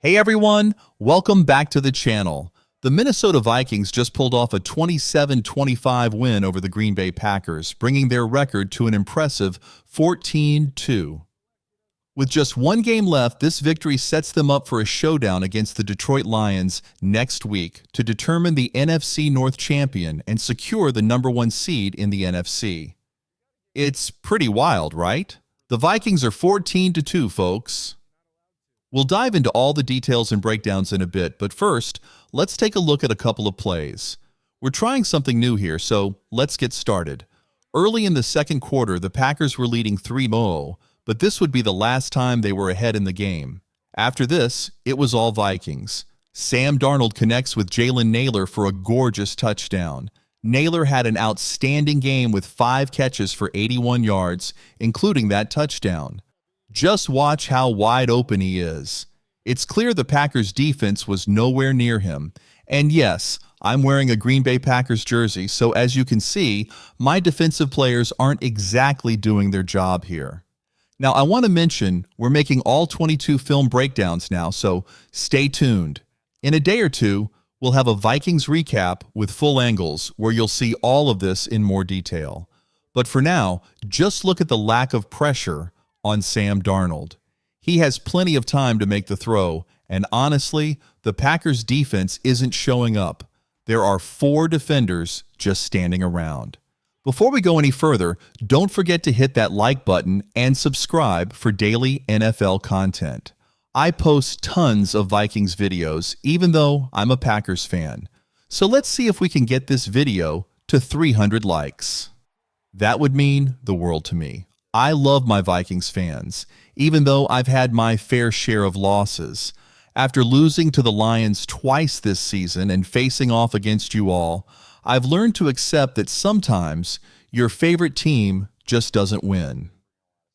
Hey everyone, welcome back to the channel. The Minnesota Vikings just pulled off a 27-25 win over the Green Bay Packers, bringing their record to an impressive 14-2. With just one game left, this victory sets them up for a showdown against the Detroit Lions next week to determine the NFC North champion and secure the #1 seed in the NFC. It's pretty wild, right? The Vikings are 14-2, folks. We'll dive into all the details and breakdowns in a bit, but first, let's take a look at a couple of plays. We're trying something new here, so let's get started. Early in the second quarter, the Packers were leading 3-0, but this would be the last time they were ahead in the game. After this, it was all Vikings. Sam Darnold connects with Jalen Nailor for a gorgeous touchdown. Nailor had an outstanding game with 5 catches for 81 yards, including that touchdown. Just watch how wide open he is. It's clear the Packers' defense was nowhere near him. And yes, I'm wearing a Green Bay Packers jersey, so as you can see, my defensive players aren't exactly doing their job here. Now, I want to mention we're making all 22 film breakdowns now, so stay tuned. In a day or two, we'll have a Vikings recap with full angles where you'll see all of this in more detail. But for now, just look at the lack of pressure on Sam Darnold. He has plenty of time to make the throw, and honestly, the Packers' defense isn't showing up. There are 4 defenders just standing around. Before we go any further, don't forget to hit that like button and subscribe for daily NFL content. I post tons of Vikings videos, even though I'm a Packers fan. So let's see if we can get this video to 300 likes. That would mean the world to me. I love my Vikings fans, even though I've had my fair share of losses. After losing to the Lions twice this season and facing off against you all, I've learned to accept that sometimes your favorite team just doesn't win.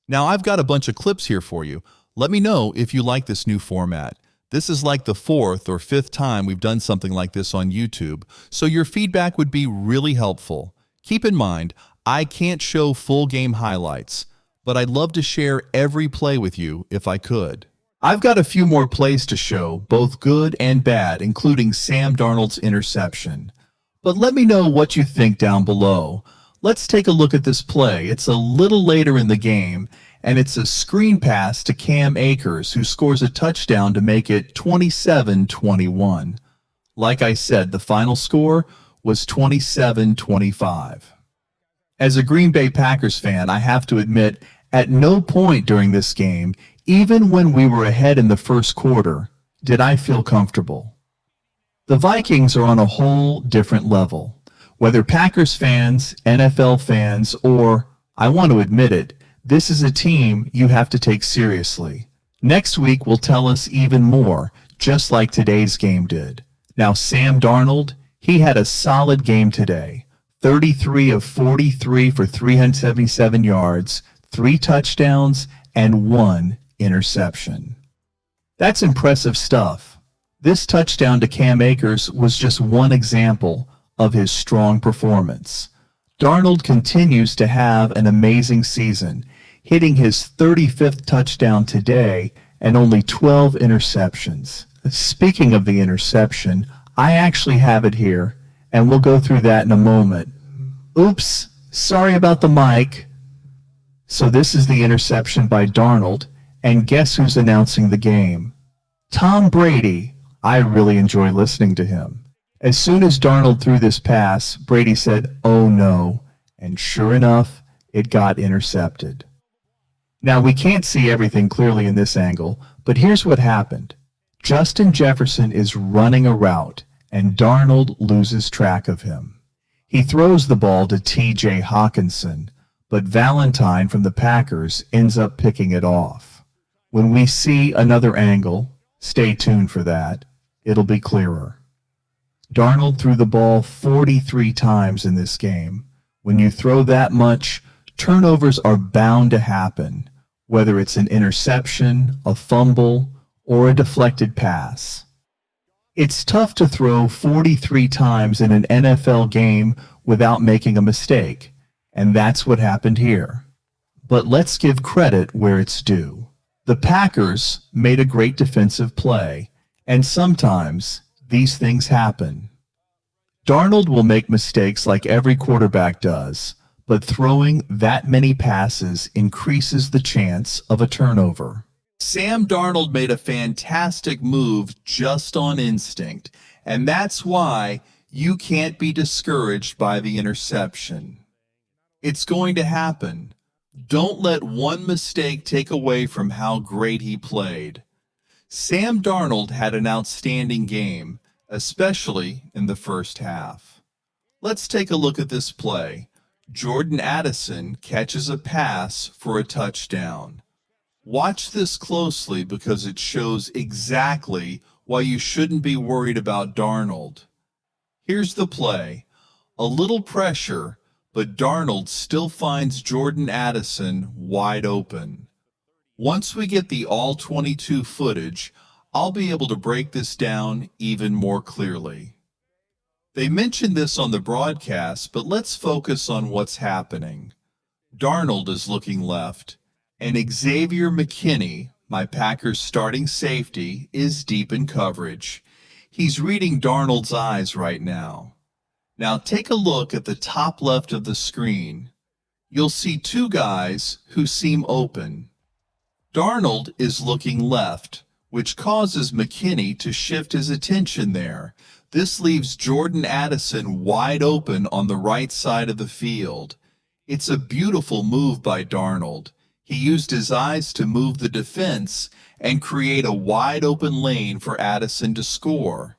Now, I've got a bunch of clips here for you. Let me know if you like this new format. This is like the 4th or 5th time we've done something like this on YouTube, so your feedback would be really helpful. Keep in mind, I can't show full game highlights, but I'd love to share every play with you if I could. I've got a few more plays to show, both good and bad, including Sam Darnold's interception. But let me know what you think down below. Let's take a look at this play. It's a little later in the game, and it's a screen pass to Cam Akers, who scores a touchdown to make it 27-21. Like I said, the final score was 27-25. As a Green Bay Packers fan, I have to admit, at no point during this game, even when we were ahead in the first quarter, did I feel comfortable. The Vikings are on a whole different level. Whether Packers fans, NFL fans, or, I want to admit it, this is a team you have to take seriously. Next week will tell us even more, just like today's game did. Now, Sam Darnold, he had a solid game today. 33 of 43 for 377 yards, 3 touchdowns, and 1 interception. That's impressive stuff. This touchdown to Cam Akers was just one example of his strong performance. Darnold continues to have an amazing season, hitting his 35th touchdown today and only 12 interceptions. Speaking of the interception, I actually have it here, and we'll go through that in a moment. Oops, sorry about the mic. So this is the interception by Darnold, and guess who's announcing the game? Tom Brady. I really enjoy listening to him. As soon as Darnold threw this pass, Brady said, "Oh no," and sure enough, it got intercepted. Now, we can't see everything clearly in this angle, but here's what happened. Justin Jefferson is running a route, and Darnold loses track of him. He throws the ball to T.J. Hawkinson, but Valentine from the Packers ends up picking it off. When we see another angle, stay tuned for that, it'll be clearer. Darnold threw the ball 43 times in this game. When you throw that much, turnovers are bound to happen, whether it's an interception, a fumble, or a deflected pass. It's tough to throw 43 times in an NFL game without making a mistake, and that's what happened here. But let's give credit where it's due. The Packers made a great defensive play, And sometimes these things happen. Darnold will make mistakes like every quarterback does, but throwing that many passes increases the chance of a turnover. Sam Darnold made a fantastic move just on instinct, and that's why you can't be discouraged by the interception. It's going to happen. Don't let one mistake take away from how great he played. Sam Darnold had an outstanding game, especially in the first half. Let's take a look at this play. Jordan Addison catches a pass for a touchdown. Watch this closely because it shows exactly why you shouldn't be worried about Darnold. Here's the play. A little pressure, but Darnold still finds Jordan Addison wide open. Once we get the all-22 footage, I'll be able to break this down even more clearly. They mentioned this on the broadcast, but let's focus on what's happening. Darnold is looking left, and Xavier McKinney, my Packers starting safety, is deep in coverage. He's reading Darnold's eyes right now. Now take a look at the top left of the screen. You'll see two guys who seem open. Darnold is looking left, which causes McKinney to shift his attention there. This leaves Jordan Addison wide open on the right side of the field. It's a beautiful move by Darnold. He used his eyes to move the defense and create a wide open lane for Addison to score.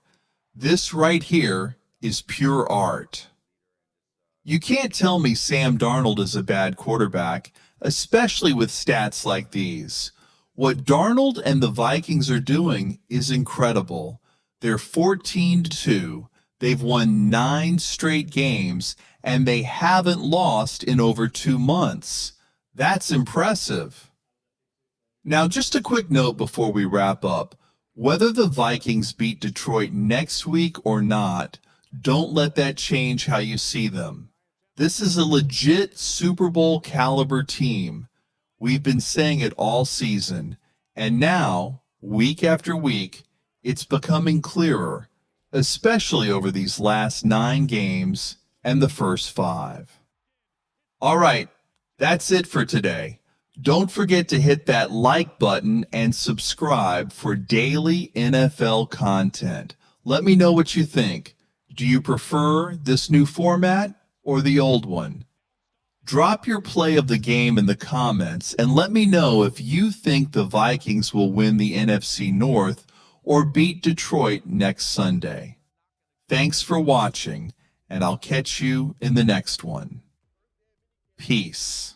This right here is pure art. You can't tell me Sam Darnold is a bad quarterback, especially with stats like these. What Darnold and the Vikings are doing is incredible. They're 14-2. They've won 9 straight games, and they haven't lost in over 2 months. That's impressive. Now, just a quick note before we wrap up. Whether the Vikings beat Detroit next week or not, don't let that change how you see them. This is a legit Super Bowl caliber team. We've been saying it all season, and now, week after week, it's becoming clearer, especially over these last 9 games and the first 5. All right, that's it for today. Don't forget to hit that like button and subscribe for daily NFL content. Let me know what you think. Do you prefer this new format or the old one? Drop your play of the game in the comments and let me know if you think the Vikings will win the NFC North or beat Detroit next Sunday. Thanks for watching, and I'll catch you in the next one. Peace.